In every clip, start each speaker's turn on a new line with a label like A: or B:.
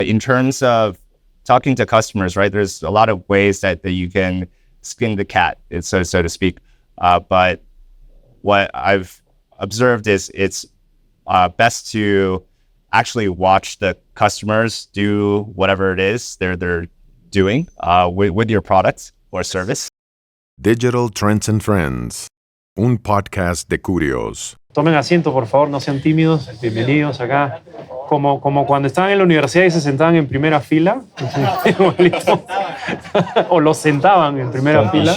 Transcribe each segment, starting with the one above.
A: In terms of talking to customers, right, there's a lot of ways that you can skin the cat, so to speak. But what I've observed is it's best to actually watch the customers do whatever it is they're doing with your product or service.
B: Digital Trends and Friends, un podcast de Kurios.
C: Tomen asiento, por favor, no sean tímidos. Bienvenidos acá. Como cuando estaban en la universidad y se sentaban en primera fila. Igualito. O los sentaban en primera fila.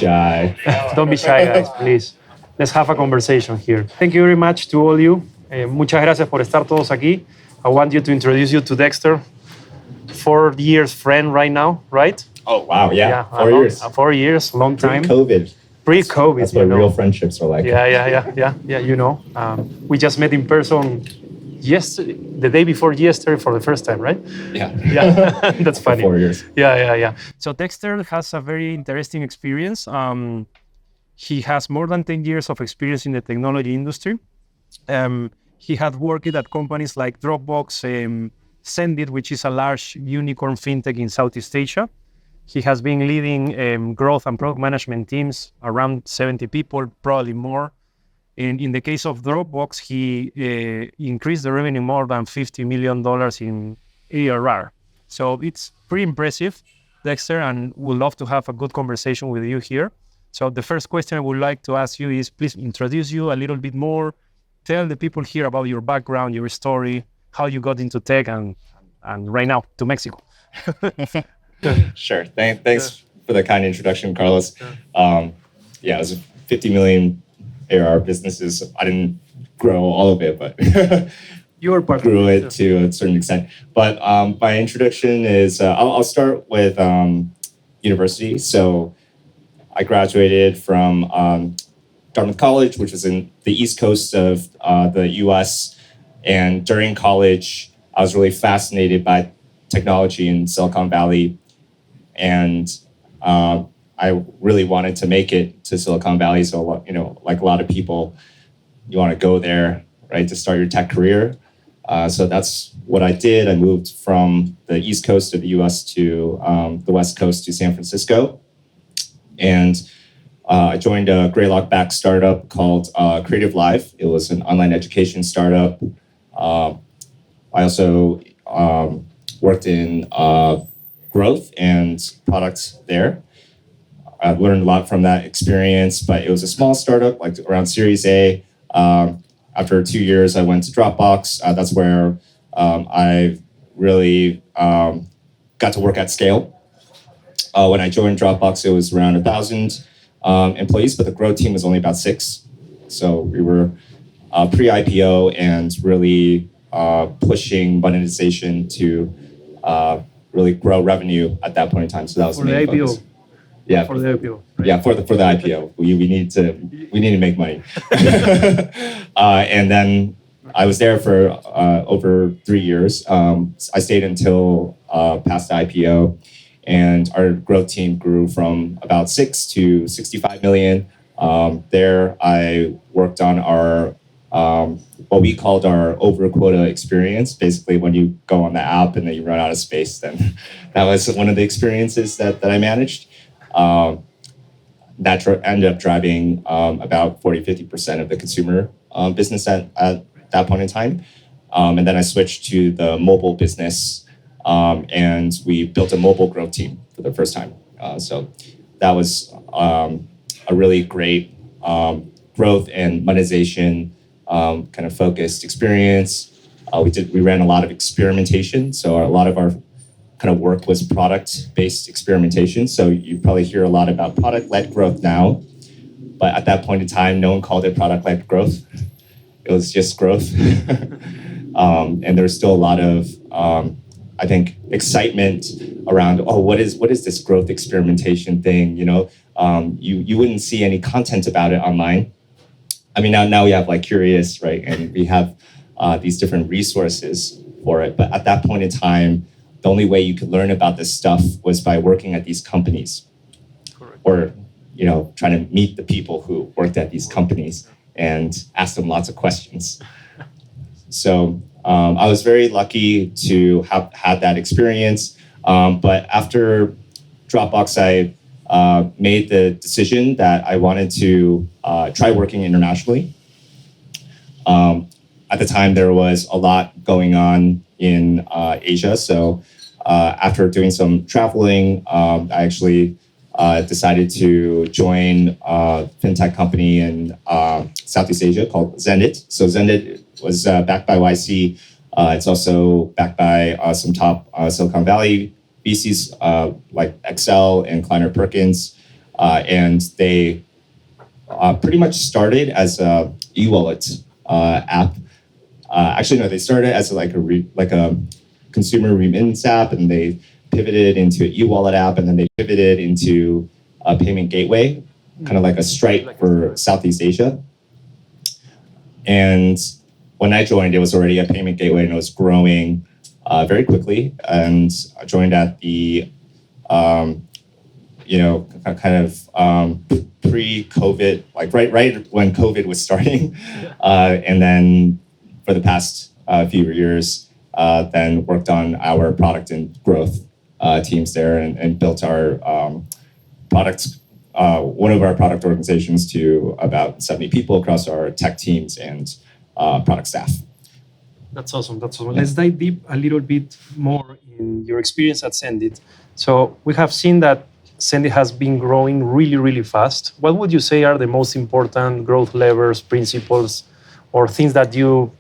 C: Don't be shy, guys, please. Let's have a conversation here. Thank you very much to all you. Muchas gracias por estar todos aquí. I want you to introduce you to Dexter. 4 years friend right now, right?
D: Oh, wow, yeah. 4 years.
C: 4 years, long time.
D: Pre-COVID. That's what real friendships are like.
C: Yeah, you know. We just met in person the day before yesterday for the first time, right?
D: Yeah.
C: That's funny.
D: 4 years.
C: Yeah. So Dexter has a very interesting experience. He has more than 10 years of experience in the technology industry. He had worked at companies like Dropbox, Xendit, which is a large unicorn fintech in Southeast Asia. He has been leading growth and product management teams, around 70 people, probably more. In the case of Dropbox, he increased the revenue more than $50 million in ARR. So it's pretty impressive, Dexter, and would love to have a good conversation with you here. So the first question I would like to ask you is, please introduce you a little bit more. Tell the people here about your background, your story, how you got into tech, and right now to Mexico.
D: Sure. Thanks for the kind introduction, Carlos. It was a 50 million ARR businesses. I didn't grow all of it, but
C: Your part
D: grew it to a certain extent. But my introduction is, I'll start with university. So I graduated from Dartmouth College, which was in the East Coast of the US. And during college, I was really fascinated by technology in Silicon Valley. And I really wanted to make it to Silicon Valley. So, like a lot of people, you want to go there, right, to start your tech career. So that's what I did. I moved from the East Coast of the US to the West Coast to San Francisco. And I joined a Greylock-backed startup called Creative Live. It was an online education startup. I also worked in growth and product there. I learned a lot from that experience, but it was a small startup, like around Series A. After 2 years, I went to Dropbox. That's where I really got to work at scale. When I joined Dropbox, it was around 1,000 employees, but the growth team was only about 6. So we were pre-IPO and really pushing monetization to really grow revenue at that point in time. So that was
C: for
D: the main
C: IPO.
D: focus. Yeah,
C: For the IPO. Right?
D: Yeah, for the IPO. We need to make money. And then I was there for over 3 years. I stayed until past the IPO, and our growth team grew from about 6 to 65 million. There, I worked on our what we called our over quota experience. Basically, when you go on the app and then you run out of space, then that was one of the experiences that I managed. That ended up driving about 40-50% of the consumer business at that point in time. And then I switched to the mobile business, and we built a mobile growth team for the first time. So that was a really great growth and monetization kind of focused experience. We ran a lot of experimentation. So a lot of our kind of work was product-based experimentation. So you probably hear a lot about product-led growth now. But at that point in time, no one called it product-led growth. It was just growth. And there's still a lot of, I think, excitement around, what is this growth experimentation thing? You wouldn't see any content about it online. I mean, now we have like Curious, right? And we have these different resources for it. But at that point in time, the only way you could learn about this stuff was by working at these companies.
C: Correct.
D: Or, trying to meet the people who worked at these companies and ask them lots of questions. So I was very lucky to have had that experience. But after Dropbox, I made the decision that I wanted to try working internationally. At the time, there was a lot going on in Asia. So after doing some traveling, I actually decided to join a fintech company in Southeast Asia called Xendit. So Xendit was backed by YC. It's also backed by some top Silicon Valley VCs like Excel and Kleiner Perkins. And they pretty much started as a e-wallet app. Actually, no, they started as like a consumer remittance app, and they pivoted into an e-wallet app, and then they pivoted into a payment gateway, kind of like a Stripe for Southeast Asia. And when I joined, it was already a payment gateway, and it was growing very quickly. And I joined at the pre-COVID, like right when COVID was starting, and then for the past few years, then worked on our product and growth teams there, and built our products, one of our product organizations, to about 70 people across our tech teams and product staff.
C: That's awesome. That's awesome. Let's dive deep a little bit more in your experience at Xendit. So we have seen that Xendit has been growing really, really fast. What would you say are the most important growth levers, principles, or things that you,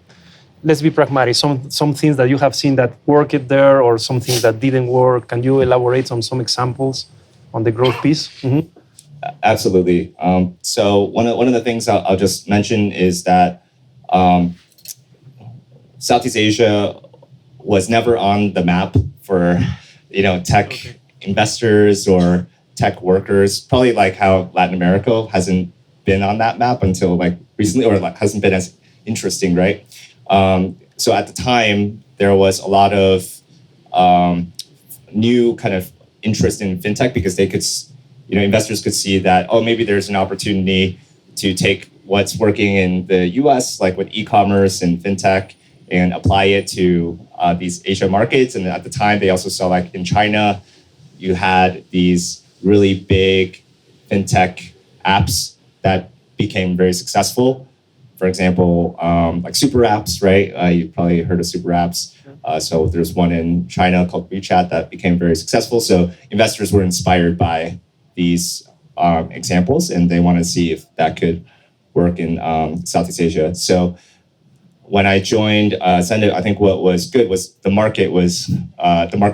C: let's be pragmatic, some things that you have seen that worked there, or some things that didn't work? Can you elaborate on some examples on the growth piece? Mm-hmm.
D: Absolutely. So one of the things I'll just mention is that Southeast Asia was never on the map for tech investors or tech workers. Probably like how Latin America hasn't been on that map until like recently, or like hasn't been as interesting, right? So at the time, there was a lot of new kind of interest in fintech, because they could, investors could see that, oh, maybe there's an opportunity to take what's working in the US, like with e-commerce and fintech, and apply it to these Asia markets. And at the time, they also saw, like in China, you had these really big fintech apps that became very successful. For example, like super apps, right? You've probably heard of super apps. So there's one in China called WeChat that became very successful. So investors were inspired by these examples, and they want to see if that could work in Southeast Asia. So when I joined Xendit, I think what was good was the market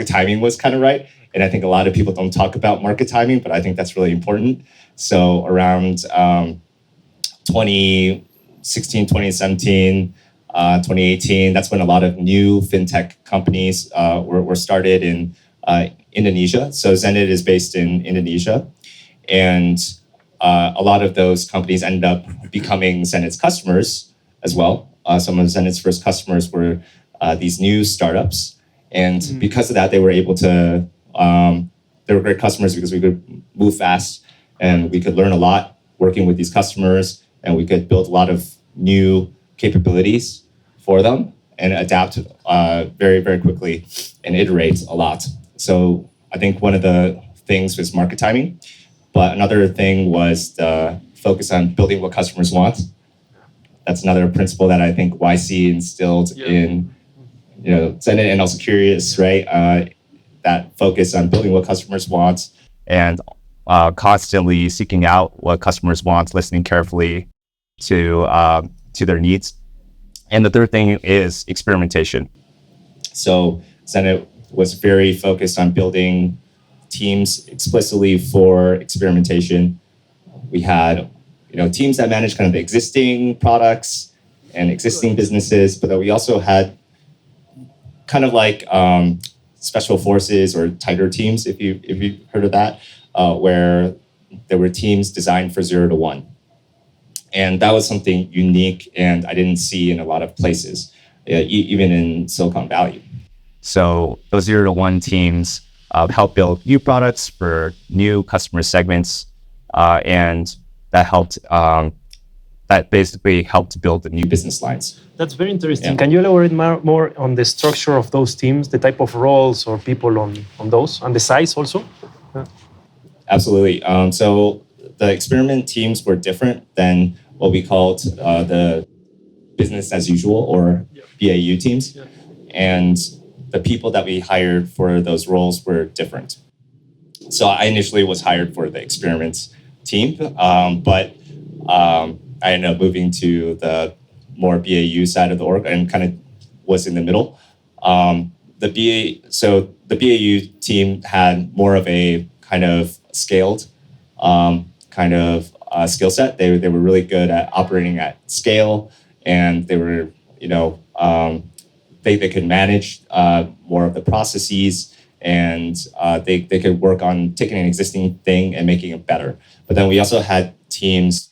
D: timing was kind of right. And I think a lot of people don't talk about market timing, but I think that's really important. So around 2016, 2017, 2018, that's when a lot of new fintech companies were started in Indonesia. So Xendit is based in Indonesia. And a lot of those companies ended up becoming Xendit's customers as well. Some of Xendit's first customers were these new startups. And because of that, they were able to, they were great customers because we could move fast and we could learn a lot working with these customers, and we could build a lot of new capabilities for them and adapt very, very quickly and iterate a lot. So I think one of the things was market timing, but another thing was the focus on building what customers want. That's another principle that I think YC instilled in Xendit, and also Kurios, right? That focus on building what customers want,
A: and constantly seeking out what customers want, listening carefully to their needs. And the third thing is experimentation.
D: So Xendit was very focused on building teams explicitly for experimentation. We had teams that managed kind of the existing products and existing businesses, but then we also had kind of like special forces or tiger teams, if you've heard of that, where there were teams designed for 0 to 1. And that was something unique, and I didn't see in a lot of places, even in Silicon Valley.
A: So those 0 to 1 teams help build new products for new customer segments, and that helped that basically helped build the new
D: business lines.
C: That's very interesting.
D: Yeah.
C: Can you elaborate more on the structure of those teams, the type of roles or people on those, and the size also?
D: Absolutely. So the experiment teams were different than what we called the business as usual or BAU teams. Yeah. And the people that we hired for those roles were different. So I initially was hired for the experiments team, but I ended up moving to the more BAU side of the org and kind of was in the middle. So the BAU team had more of a kind of scaled skill set. They were really good at operating at scale, and they were, they could manage more of the processes, and they could work on taking an existing thing and making it better. But then we also had teams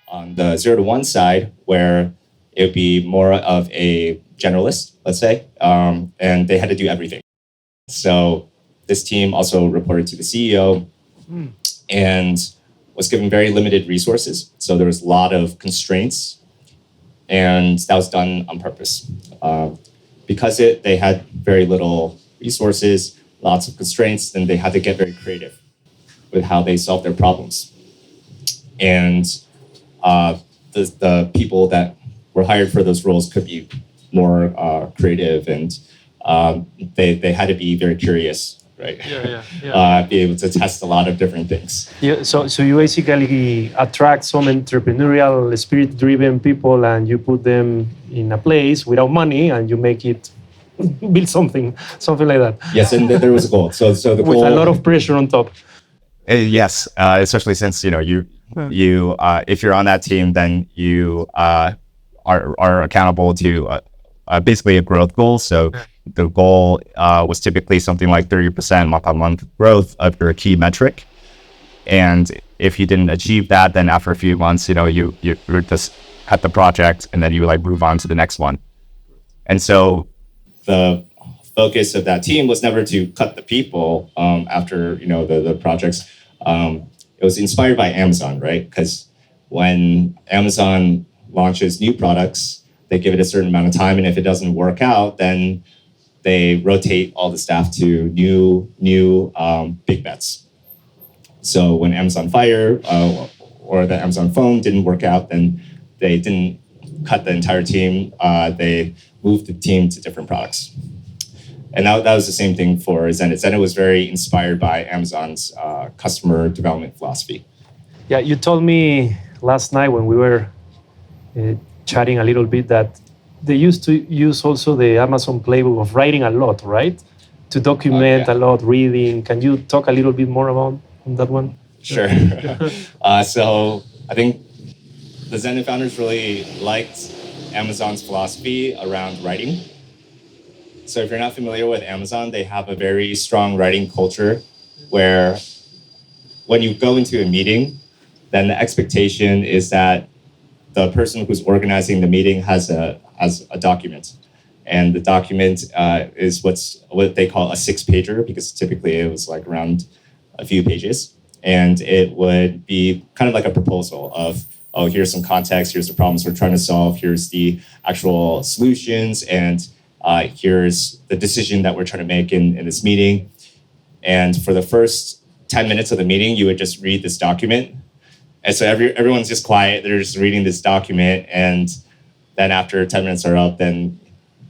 D: on the 0 to 1 side where it would be more of a generalist, let's say, and they had to do everything. So this team also reported to the CEO and was given very limited resources. So there was a lot of constraints, and that was done on purpose. Because they had very little resources, lots of constraints, then they had to get very creative with how they solve their problems. And the people that were hired for those roles could be more creative, and they had to be very curious, right? Be able to test a lot of different things.
C: Yeah. So you basically attract some entrepreneurial, spirit-driven people, and you put them in a place without money, and you make it build something like that.
D: Yes, and there was a goal. So the
C: with
D: goal,
C: a lot of pressure on top.
A: Yes, especially since you if you're on that team, then you are accountable to basically a growth goal. So the goal was typically something like 30% month-on-month growth of your key metric. And if you didn't achieve that, then after a few months, you just cut the project, and then you move on to the next one. And so
D: the focus of that team was never to cut the people after the projects. It was inspired by Amazon, right? Because when Amazon launches new products, they give it a certain amount of time, and if it doesn't work out, then they rotate all the staff to new big bets. So when Amazon Fire or the Amazon phone didn't work out, then they didn't cut the entire team. They moved the team to different products. And that was the same thing for Xendit. Xendit was very inspired by Amazon's customer development philosophy.
C: Yeah, you told me last night when we were chatting a little bit that they used to use also the Amazon playbook of writing a lot, right? To document a lot, reading. Can you talk a little bit more about that one?
D: Sure. So I think the Xendit founders really liked Amazon's philosophy around writing. So if you're not familiar with Amazon, they have a very strong writing culture where when you go into a meeting, then the expectation is that the person who's organizing the meeting has a document. And the document is what they call a 6-pager, because typically it was around a few pages. And it would be kind of like a proposal of, oh, here's some context, here's the problems we're trying to solve, here's the actual solutions, and here's the decision that we're trying to make in this meeting. And for the first 10 minutes of the meeting, you would just read this document. And so everyone's just quiet, they're just reading this document. And then after 10 minutes are up, then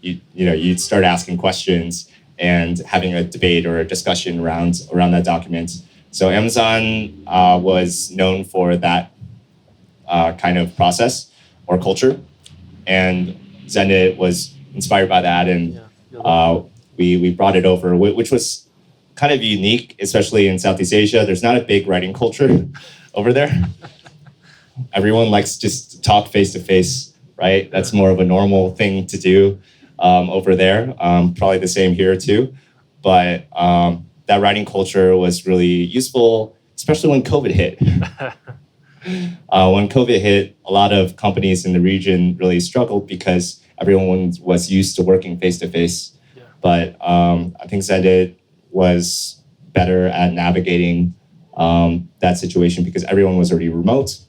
D: you'd start asking questions and having a debate or a discussion around that document. So Amazon was known for that kind of process or culture. And Xendit was inspired by that, and we brought it over, which was kind of unique, especially in Southeast Asia. There's not a big writing culture over there. Everyone likes just to talk face to face, right? That's more of a normal thing to do over there. Probably the same here too. But that writing culture was really useful, especially when COVID hit. When COVID hit, a lot of companies in the region really struggled because everyone was used to working face-to-face. Yeah. But I think Xendit was better at navigating that situation because everyone was already remote.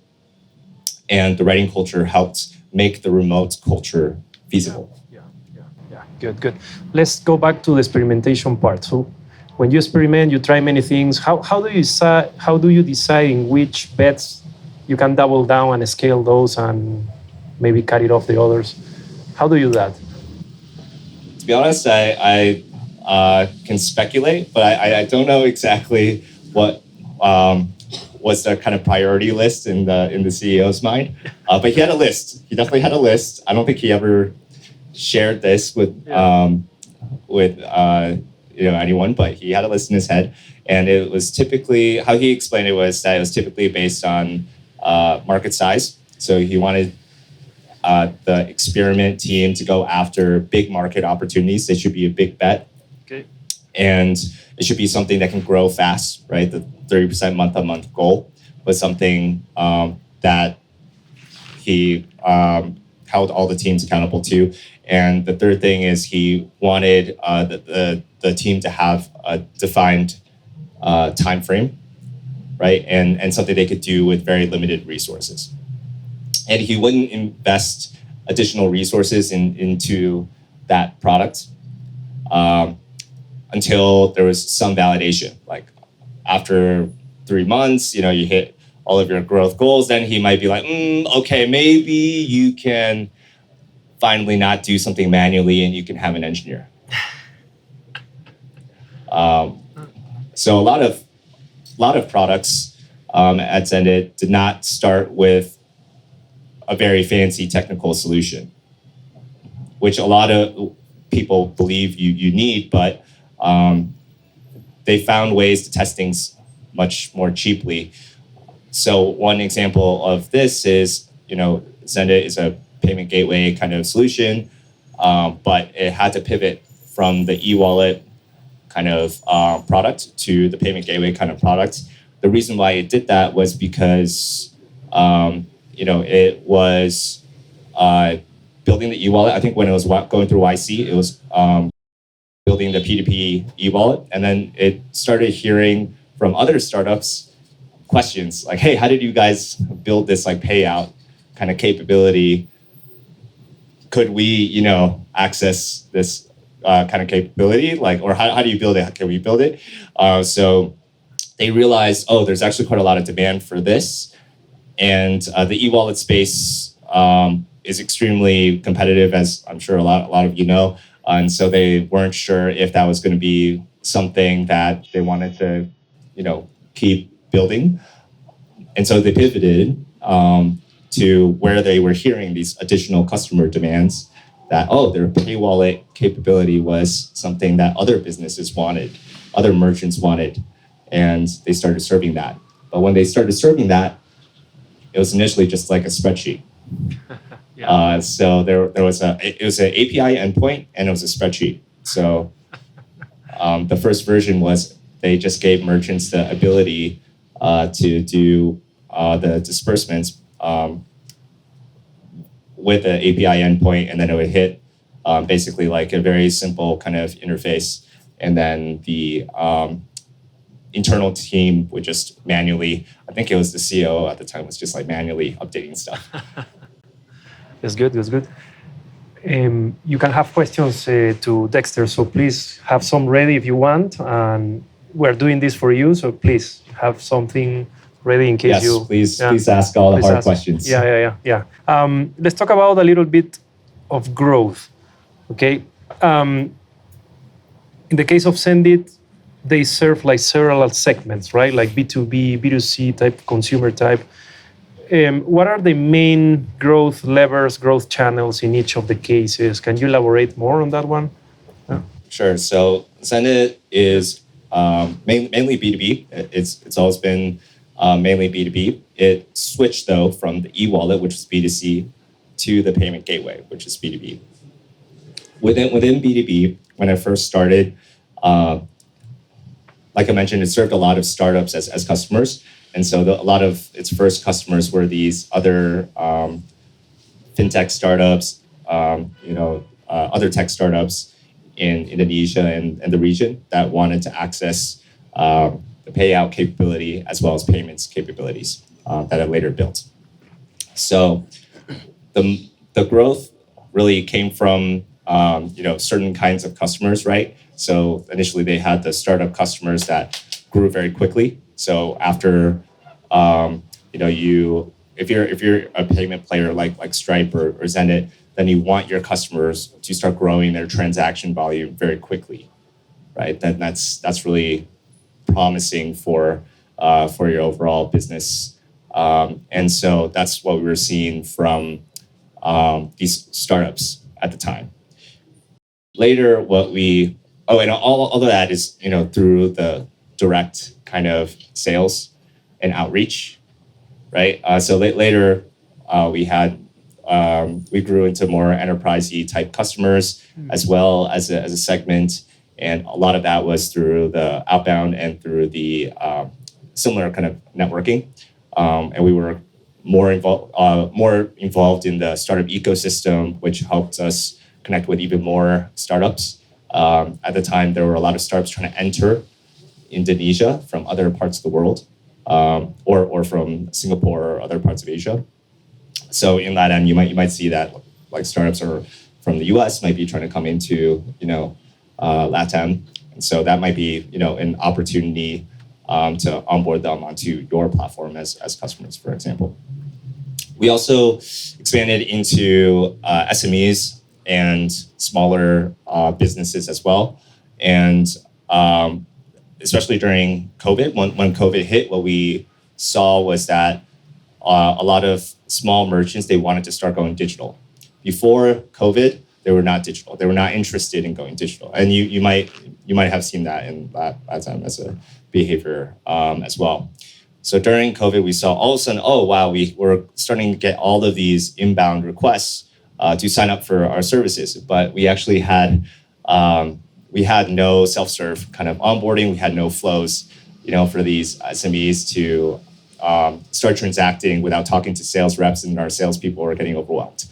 D: and the writing culture helped make the remote culture feasible.
C: Yeah. Good. Let's go back to the experimentation part. So when you experiment, you try many things. How do you decide in which bets you can double down and scale those and maybe cut it off the others? How do you do that?
D: To be honest, I can speculate, but I don't know exactly what was the kind of priority list in the CEO's mind. But he had a list. He definitely had a list. I don't think he ever shared this with anyone, but he had a list in his head, and it was typically, how he explained it was that it was typically based on market size. So he wanted the experiment team to go after big market opportunities. They should be a big bet.
C: Okay.
D: And it should be something that can grow fast, right? The 30% month-on-month goal was something that he held all the teams accountable to. And the third thing is he wanted the team to have a defined time frame, right? And something they could do with very limited resources. And he wouldn't invest additional resources into that product until there was some validation. Like after 3 months, you hit all of your growth goals, then he might be like, okay, maybe you can finally not do something manually and you can have an engineer. So a lot of products at Xendit did not start with a very fancy technical solution, which a lot of people believe you need, but they found ways to test things much more cheaply. So one example of this is, Xendit is a payment gateway kind of solution, but it had to pivot from the e-wallet kind of product to the payment gateway kind of product. The reason why it did that was because it was building the e-wallet. I think when it was going through YC, it was building the P2P e-wallet. And then it started hearing from other startups questions like, hey, how did you guys build this like payout kind of capability? Could we, access this kind of capability? Or how do you build it? Can we build it? So they realized, there's actually quite a lot of demand for this. And the e-wallet space is extremely competitive, as I'm sure a lot of you know. And so they weren't sure if that was going to be something that they wanted to, keep building. And so they pivoted to where they were hearing these additional customer demands that, their pay wallet capability was something that other businesses wanted, other merchants wanted. And they started serving that. But when they started serving that, it was initially just like a spreadsheet. So it was an API endpoint and it was a spreadsheet. So the first version was they just gave merchants the ability to do the disbursements with the API endpoint, and then it would hit basically like a very simple kind of interface, and then the internal team would just manually, I think it was the CEO at the time, was just like manually updating stuff.
C: That's good. You can have questions to Dexter, so please have some ready if you want. And we're doing this for you, so please have something ready in case you...
D: Please ask all the hard questions.
C: Yeah. Let's talk about a little bit of growth, okay? In the case of Xendit, they serve like several segments, right? Like B2B, B2C type, consumer type. What are the main growth levers, growth channels in each of the cases? Can you elaborate more on that one?
D: Sure. So Xendit is mainly B2B. It's always been mainly B2B. It switched, though, from the e-wallet, which is B2C, to the payment gateway, which is B2B. Within B2B, when I first started, like I mentioned, it served a lot of startups as customers. And so a lot of its first customers were these other fintech startups, other tech startups in Indonesia and the region that wanted to access the payout capability as well as payments capabilities that I later built. So the growth really came from certain kinds of customers, right? So initially they had the startup customers that grew very quickly. So after if you're a payment player like Stripe or Xendit, then you want your customers to start growing their transaction volume very quickly, right? Then that's really promising for your overall business. And so that's what we were seeing from these startups at the time. Later, and all of that is through the direct kind of sales and outreach, right? So later, we grew into more enterprisey type customers as well as a segment, and a lot of that was through the outbound and through the similar kind of networking, and we were more involved in the startup ecosystem, which helped us connect with even more startups. At the time, there were a lot of startups trying to enter Indonesia from other parts of the world, or from Singapore or other parts of Asia. So in LATAM, you might see that like startups are from the US might be trying to come into LATAM, and so that might be an opportunity to onboard them onto your platform as customers, for example. We also expanded into SMEs and smaller businesses as well, and especially during COVID, when COVID hit, what we saw was that a lot of small merchants, they wanted to start going digital. Before COVID, they were not digital. They were not interested in going digital, and you might have seen that in LATAM as a behavior as well. So during COVID, we saw all of a sudden, oh wow, we were starting to get all of these inbound requests to sign up for our services, but we actually had no self-serve kind of onboarding. We had no flows, for these SMEs to start transacting without talking to sales reps, and our salespeople were getting overwhelmed.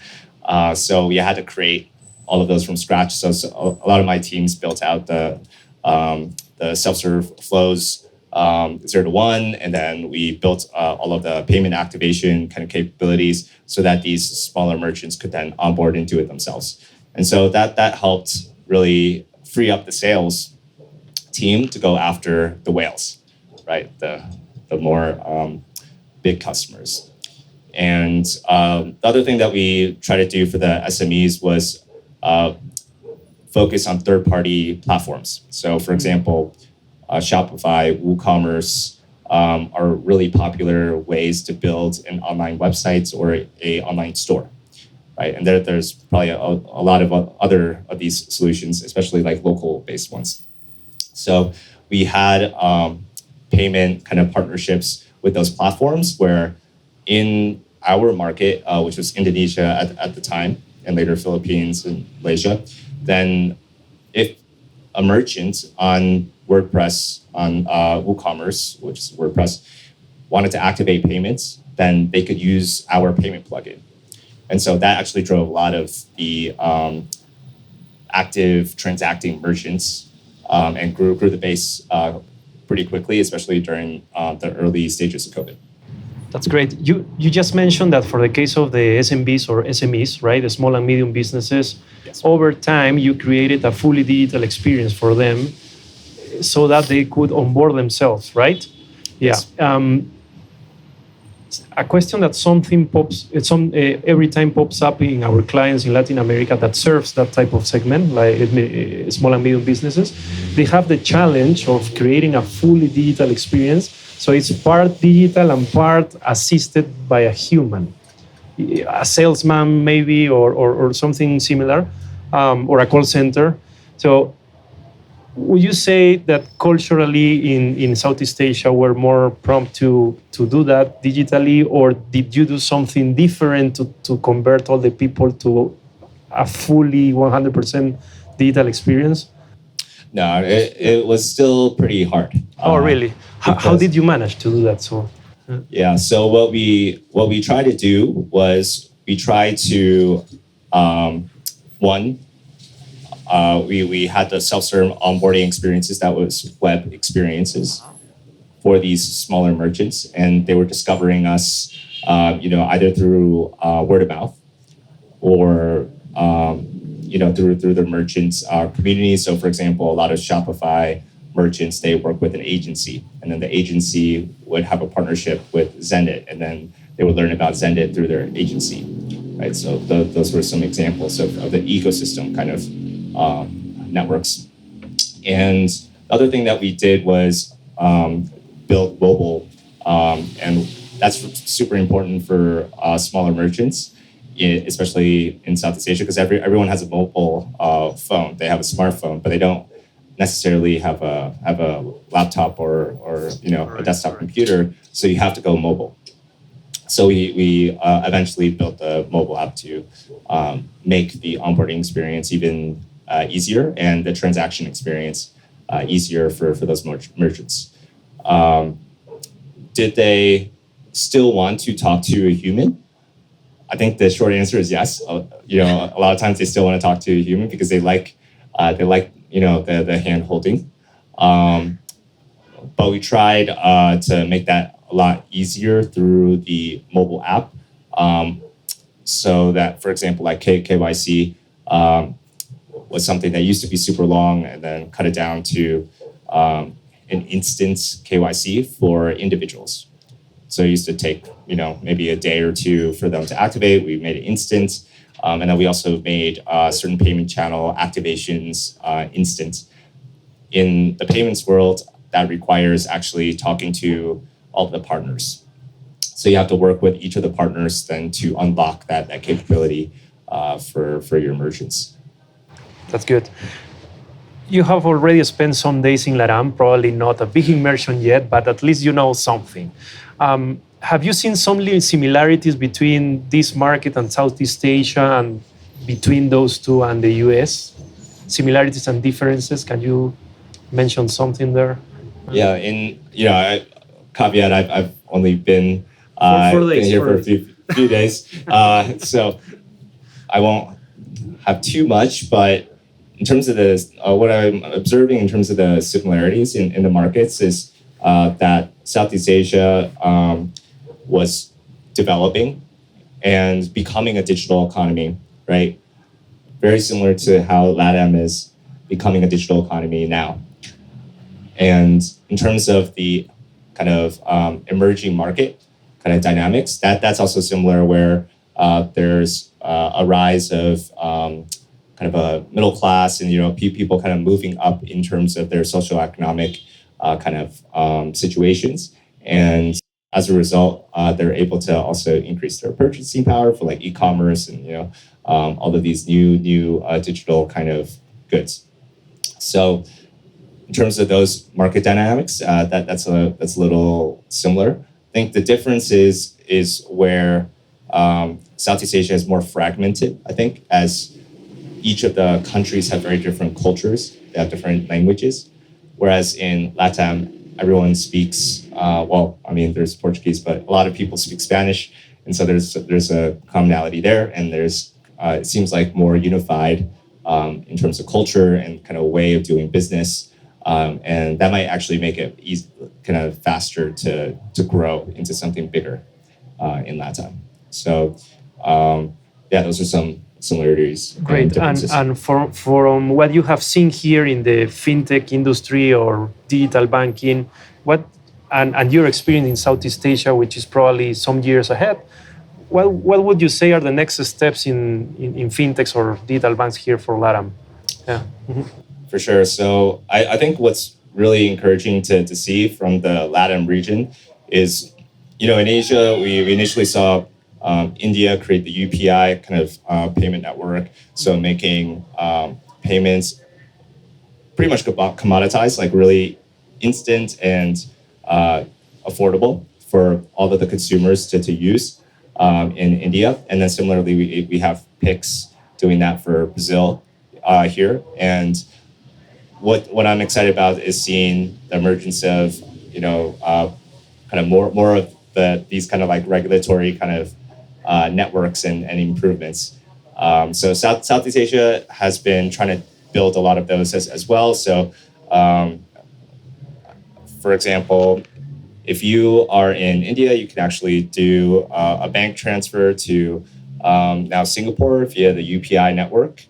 D: So we had to create all of those from scratch. So a lot of my teams built out the self-serve flows 0 to 1, and then we built all of the payment activation kind of capabilities so that these smaller merchants could then onboard and do it themselves. And so that helped really free up the sales team to go after the whales, right? The more big customers. And the other thing that we try to do for the SMEs was focus on third-party platforms. So for example, Shopify, WooCommerce are really popular ways to build an online website or a online store, right? And there's probably a lot of other of these solutions, especially like local-based ones. So we had payment kind of partnerships with those platforms where in our market, which was Indonesia at the time, and later Philippines and Malaysia, then if a merchant on WordPress, on WooCommerce, which is WordPress, wanted to activate payments, then they could use our payment plugin. And so that actually drove a lot of the active transacting merchants and grew the base pretty quickly, especially during the early stages of COVID.
C: That's great. You just mentioned that for the case of the SMBs or SMEs, right, the small and medium businesses, yes, over time you created a fully digital experience for them so that they could onboard themselves, right?
D: Yes.
C: Yeah. A question that every time pops up in our clients in Latin America that serves that type of segment, like small and medium businesses, they have the challenge of creating a fully digital experience. So it's part digital and part assisted by a human, a salesman maybe, or something similar, or a call center. So would you say that culturally in Southeast Asia we're more prompt to do that digitally, or did you do something different to convert all the people to a fully 100% digital experience?
D: No, it was still pretty hard.
C: Oh, really? How did you manage to do that?
D: Yeah. So what we tried to do was we tried to we had the self-serve onboarding experiences that was web experiences for these smaller merchants, and they were discovering us either through word of mouth or through their merchants community. So, for example, a lot of Shopify merchants, they work with an agency, and then the agency would have a partnership with Xendit, and then they would learn about Xendit through their agency, right? So those were some examples of the ecosystem kind of networks. And the other thing that we did was build mobile, and that's super important for smaller merchants, especially in Southeast Asia, because everyone has a mobile phone. They have a smartphone, but they don't necessarily have a laptop or a desktop computer. So you have to go mobile. So we eventually built the mobile app to make the onboarding experience even easier and the transaction experience easier for those merchants. Did they still want to talk to a human? I think the short answer is yes. A lot of times they still want to talk to a human because they like the hand holding. But we tried to make that a lot easier through the mobile app, so that, for example, like KYC was something that used to be super long, and then cut it down to an instant KYC for individuals. So it used to take maybe a day or two for them to activate. We made it instant, and then we also made certain payment channel activations instant. In the payments world, that requires actually talking to all of the partners. So you have to work with each of the partners then to unlock that capability for your merchants.
E: That's good. You have already spent some days in LATAM, probably not a big immersion yet, but at least you know something. Have you seen some similarities between this market and Southeast Asia and between those two and the US? Similarities and differences? Can you mention something there?
D: Yeah, caveat, I've only been,
E: been
D: here for a few days, so I won't have too much, but in terms of what I'm observing in terms of the similarities in the markets is that Southeast Asia was developing and becoming a digital economy, right? Very similar to how LATAM is becoming a digital economy now. And in terms of the kind of emerging market kind of dynamics, that's also similar, where there's a rise of kind of a middle class, and people kind of moving up in terms of their socioeconomic kind of situations, and as a result, they're able to also increase their purchasing power for like e-commerce and all of these new digital kind of goods. So in terms of those market dynamics, that's a little similar. I think the difference is where Southeast Asia is more fragmented, I think, as each of the countries have very different cultures, they have different languages, whereas in LATAM, everyone speaks, there's Portuguese, but a lot of people speak Spanish, and so there's a commonality there, and there's it seems like more unified in terms of culture and kind of way of doing business, and that might actually make it kind of faster to grow into something bigger in LATAM. So those are some similarities.
E: Great. And from what you have seen here in the fintech industry or digital banking, and your experience in Southeast Asia, which is probably some years ahead, what would you say are the next steps in fintechs or digital banks here for LATAM? Yeah. Mm-hmm.
D: For sure. So I think what's really encouraging to see from the LATAM region is, in Asia, we initially saw India create the UPI kind of payment network, so making payments pretty much commoditized, like really instant and affordable for all of the consumers to use in India. And then similarly, we have Pix doing that for Brazil here. And what I'm excited about is seeing the emergence of kind of more of these kind of like regulatory kind of networks and improvements. So Southeast Asia has been trying to build a lot of those as well. So, for example, if you are in India, you can actually do a bank transfer to now Singapore via the UPI network.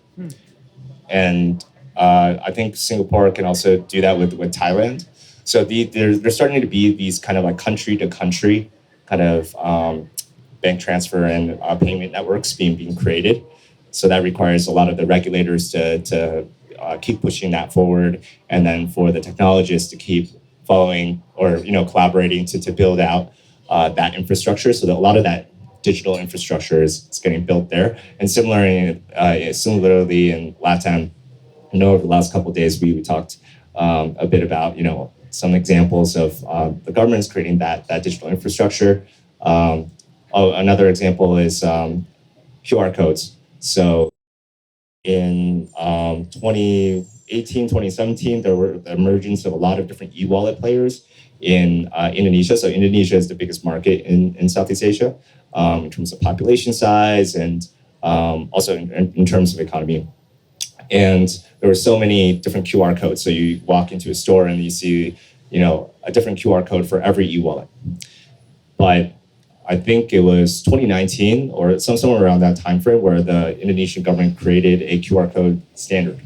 D: And I think Singapore can also do that with Thailand. So there's starting to be these kind of like country to country kind of bank transfer and payment networks being created. So that requires a lot of the regulators to keep pushing that forward, and then for the technologists to keep following or collaborating to build out that infrastructure. So that a lot of that digital infrastructure is getting built there. And similarly in LATAM, I know over the last couple of days we talked a bit about some examples of the governments creating that digital infrastructure. Another example is QR codes. So in 2018, 2017, there were the emergence of a lot of different e-wallet players in Indonesia. So Indonesia is the biggest market in Southeast Asia in terms of population size and also in terms of economy. And there were so many different QR codes. So you walk into a store and you see, a different QR code for every e-wallet. But I think it was 2019 or somewhere around that time frame where the Indonesian government created a QR code standard.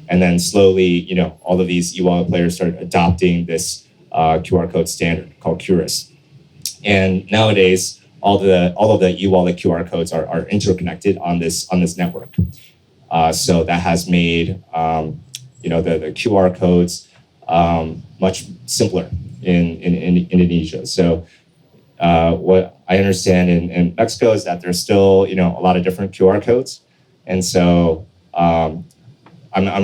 D: And then slowly, all of these e-wallet players started adopting this QR code standard called QRIS. And nowadays, all of the e-wallet QR codes are interconnected on this network. So that has made the QR codes much simpler in Indonesia. So what I understand in Mexico is that there's still a lot of different QR codes, and so I'm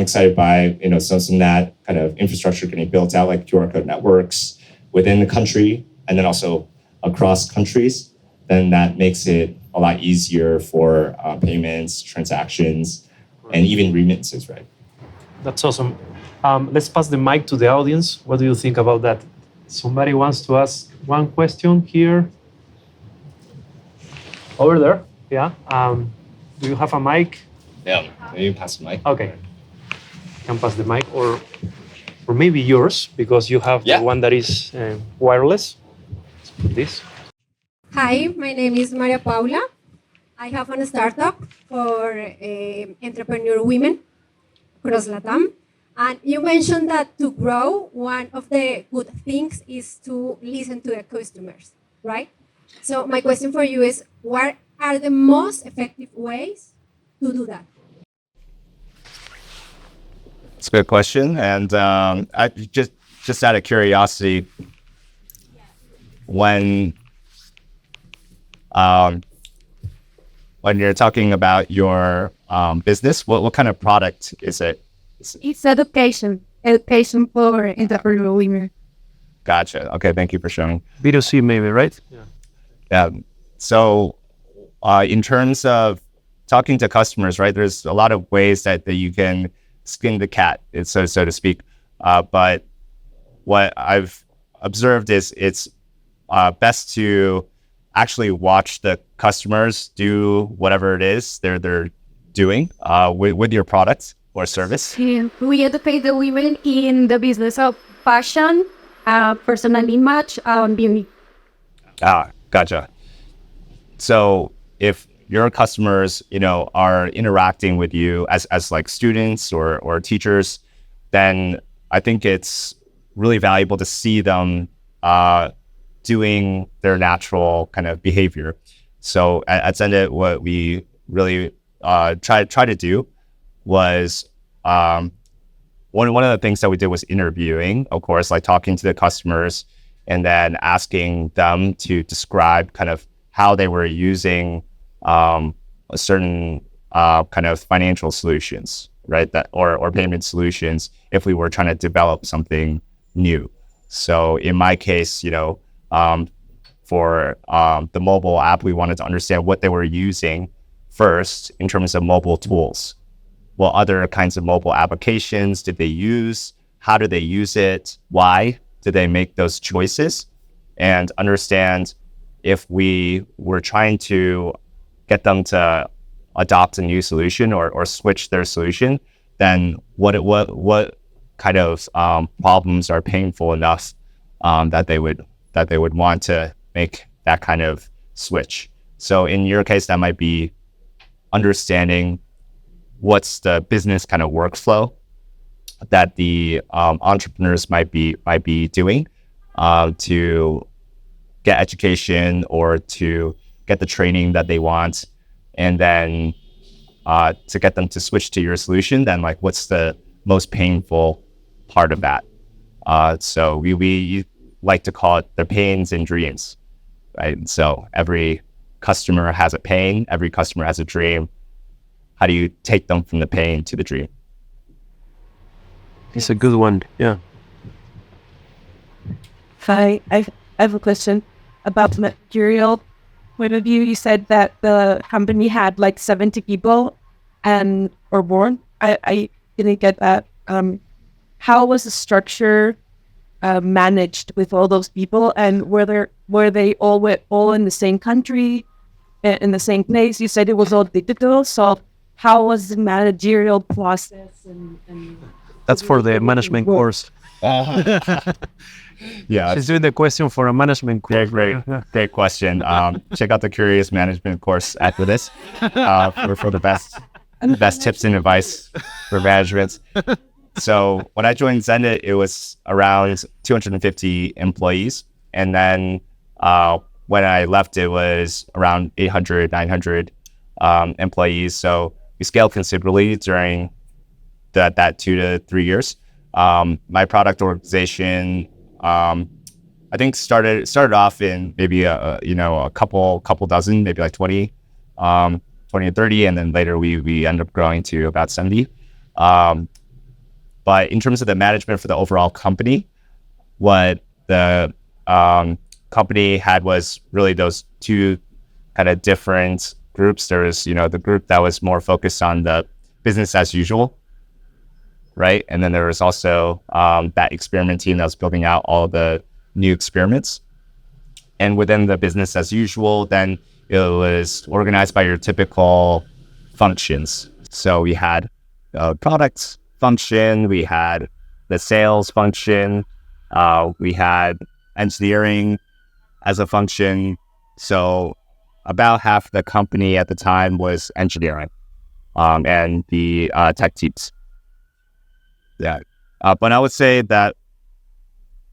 D: excited by some of that kind of infrastructure getting built out, like QR code networks within the country and then also across countries. Then that makes it a lot easier for payments, transactions, and even remittances, right?
E: That's awesome. Let's pass the mic to the audience. What do you think about that? Somebody wants to ask one question here. Over there, yeah. Do you have a mic?
D: Yeah, maybe pass the mic.
E: Okay. You can pass the mic, or maybe yours, because you have the one that is wireless. Let's put this.
F: Hi, my name is Maria Paula. I have a startup for entrepreneur women across LATAM. And you mentioned that to grow, one of the good things is to listen to the customers, right? So my question for you is, what are the most effective ways to do that?
A: It's a good question. And I just out of curiosity, when you're talking about your business, what kind of product is it?
G: It's education for entrepreneur women.
A: Gotcha. Okay, thank you for sharing.
C: B2C maybe, right?
A: Yeah. So in terms of talking to customers, right, there's a lot of ways that you can skin the cat, so to speak. But what I've observed is it's best to actually watch the customers do whatever it is they're doing with your product or service.
G: We educate the women in the business of fashion, personal image, beauty.
A: Gotcha. So if your customers, are interacting with you as like students or teachers, then I think it's really valuable to see them doing their natural kind of behavior. So at Xendit, what we really try to do was one of the things that we did was interviewing, of course, like talking to the customers and then asking them to describe kind of how they were using a certain kind of financial solutions, right? That or payment solutions if we were trying to develop something new. So in my case, for the mobile app, we wanted to understand what they were using first in terms of mobile tools. What other kinds of mobile applications did they use? How did they use it? Why did they make those choices? And understand if we were trying to get them to adopt a new solution or switch their solution, then what kind of problems are painful enough that they would that they would want to make that kind of switch. So in your case, that might be understanding what's the business kind of workflow that the entrepreneurs might be doing to get education or to get the training that they want, and then to get them to switch to your solution. Then like, what's the most painful part of that? So we like to call it the pains and dreams, right? So every customer has a pain, every customer has a dream. How do you take them from the pain to the dream?
E: It's a good one. Yeah.
H: Hi, I have a question about material point of view. You said that the company had like 70 people or more. I didn't get that. How was the structure managed with all those people, and were they all in the same country, in the same place? You said it was all digital, so how was the managerial process? And
E: That's for the management course.
A: Yeah,
E: She's doing the question for a management course.
A: Great question. Check out the Kurios management course after this for the best tips and advice for management. So when I joined Xendit, it was around 250 employees. And then when I left, it was around 800, 900 employees. So we scaled considerably during that 2 to 3 years. My product organization, I think started off in maybe a couple dozen, maybe like 20 to 30, and then later we ended up growing to about 70. But in terms of the management for the overall company, what the company had was really those two kind of different groups. There was, the group that was more focused on the business as usual, right? And then there was also that experiment team that was building out all the new experiments. And within the business as usual, then it was organized by your typical functions. So we had products function, we had the sales function, we had engineering as a function. So about half the company at the time was engineering and the tech teams. Yeah. But I would say that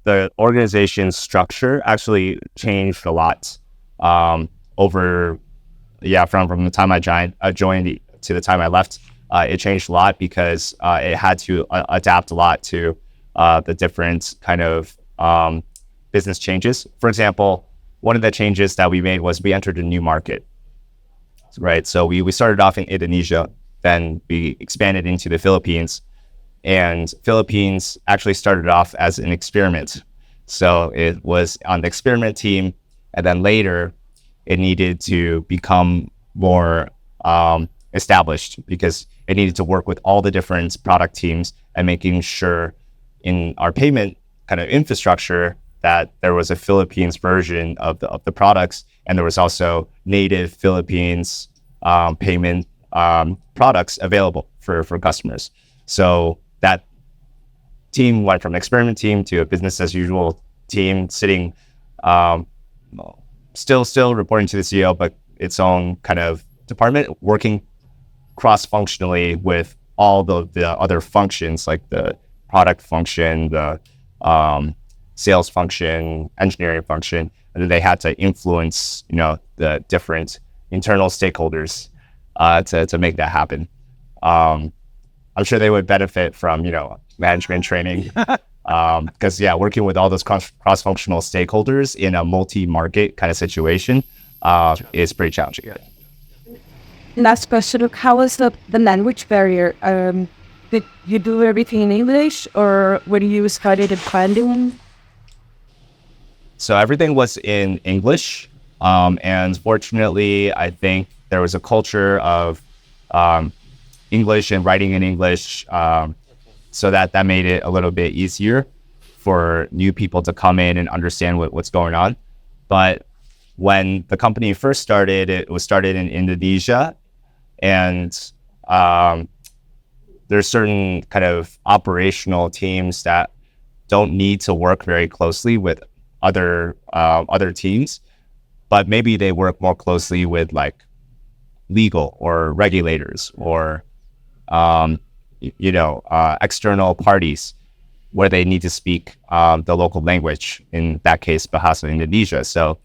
A: the organization structure actually changed a lot from the time I joined to the time I left. It changed a lot because it had to adapt a lot to the different kind of business changes. For example, one of the changes that we made was we entered a new market, right? So we started off in Indonesia, then we expanded into the Philippines, and Philippines actually started off as an experiment. So it was on the experiment team, and then later it needed to become more established because it needed to work with all the different product teams and making sure in our payment kind of infrastructure that there was a Philippines version of the products, and there was also native Philippines payment products available for customers. So that team went from an experiment team to a business as usual team, sitting still reporting to the CEO, but its own kind of department, working cross-functionally with all the other functions like the product function, the sales function, engineering function, and then they had to influence, the different internal stakeholders to make that happen. I'm sure they would benefit from, management training because working with all those cross-functional stakeholders in a multi-market kind of situation is pretty challenging.
H: Last question, how was the language barrier? Did you do everything in English, or were you studied in Mandarin?
A: So everything was in English. And fortunately, I think there was a culture of English and writing in English. So that made it a little bit easier for new people to come in and understand what's going on. But when the company first started, it was started in Indonesia. And there's certain kind of operational teams that don't need to work very closely with other teams, but maybe they work more closely with like legal or regulators or external parties where they need to speak the local language, in that case Bahasa Indonesia. So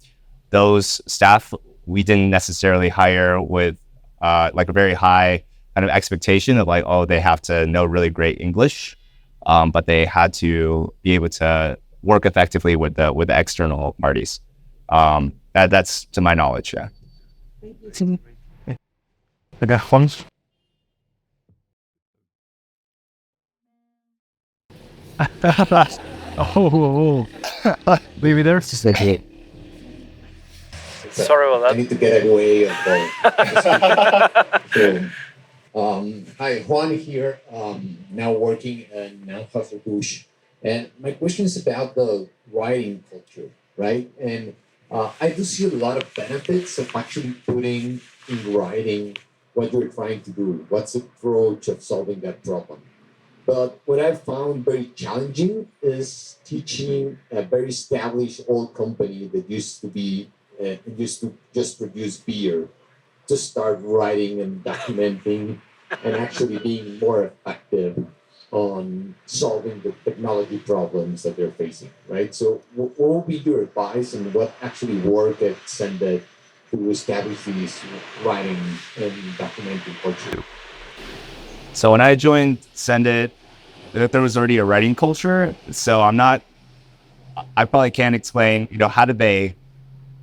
A: those staff we didn't necessarily hire with like a very high kind of expectation of like, oh, they have to know really great English, but they had to be able to work effectively with the external parties. That's to my knowledge. Yeah.
C: Okay, Juan. Maybe there.
E: Sorry about
I: I
E: that.
I: need to get away of the. Hi, Juan here. Now working in Anheuser-Busch, and my question is about the writing culture, right? And I do see a lot of benefits of actually putting in writing what you're trying to do. What's the approach of solving that problem? But what I found very challenging is teaching a very established old company that used to just produce beer to start writing and documenting and actually being more effective on solving the technology problems that they're facing, right? So what will be your advice and what actually worked at Xendit to establish these writing and documenting culture?
A: So when I joined Xendit, there was already a writing culture. So I probably can't explain, how did they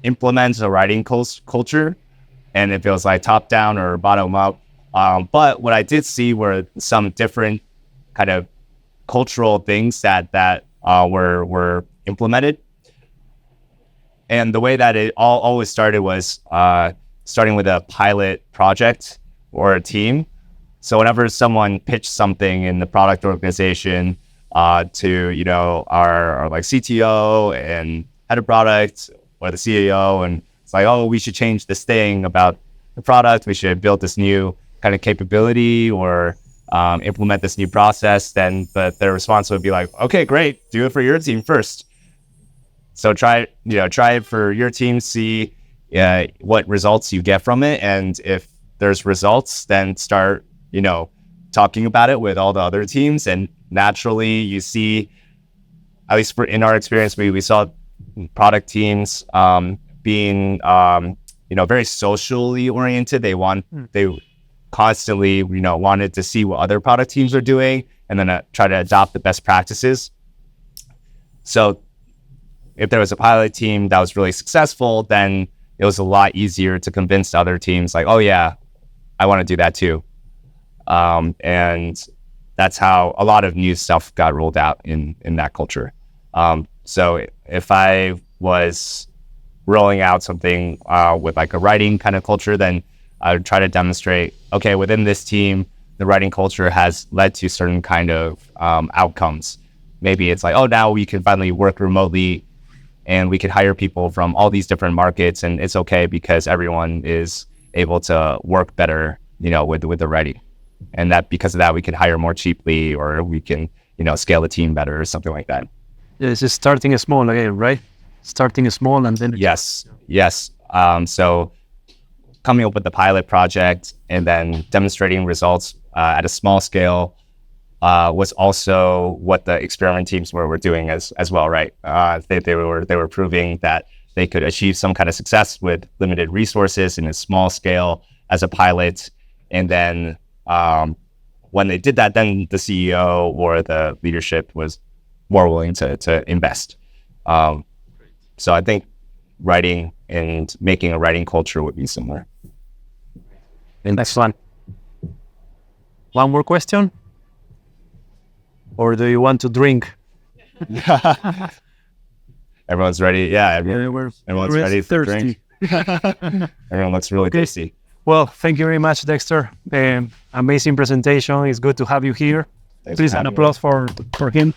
A: implement a writing culture, and if it was like top down or bottom up. But what I did see were some different kind of cultural things that were implemented. And the way that it always started was starting with a pilot project or a team. So whenever someone pitched something in the product organization to our like CTO and head of product or the CEO, and it's like, oh, we should change this thing about the product. We should build this new kind of capability or implement this new process. Then their response would be like, okay, great, do it for your team first. So try it for your team, see what results you get from it, and if there's results, then start talking about it with all the other teams. And naturally you see, at least in our experience, we saw product teams being very socially oriented. They constantly wanted to see what other product teams are doing and then try to adopt the best practices. So if there was a pilot team that was really successful, then it was a lot easier to convince the other teams like, oh yeah, I want to do that too. And that's how a lot of new stuff got rolled out in that culture. So if I was rolling out something with like a writing kind of culture, then I would try to demonstrate, okay, within this team, the writing culture has led to certain kind of outcomes. Maybe it's like, oh, now we can finally work remotely and we can hire people from all these different markets, and it's okay because everyone is able to work better, with the writing. And that because of that, we can hire more cheaply, or we can, scale the team better or something like that.
C: Yeah, it's just starting small again, right? Starting small and then...
A: Yes. So coming up with the pilot project and then demonstrating results at a small scale was also what the experiment teams were doing as well, right? They were proving that they could achieve some kind of success with limited resources in a small scale as a pilot. And then when they did that, then the CEO or the leadership was more willing to invest. So I think writing and making a writing culture would be similar.
C: Next one. One more question? Or do you want to drink?
A: Everyone's ready. Yeah, everyone's ready to drink. Everyone looks really thirsty.
C: Well, thank you very much, Dexter. Amazing presentation. It's good to have you here.
A: Thanks
C: Please,
A: for
C: an
A: having
C: applause for him.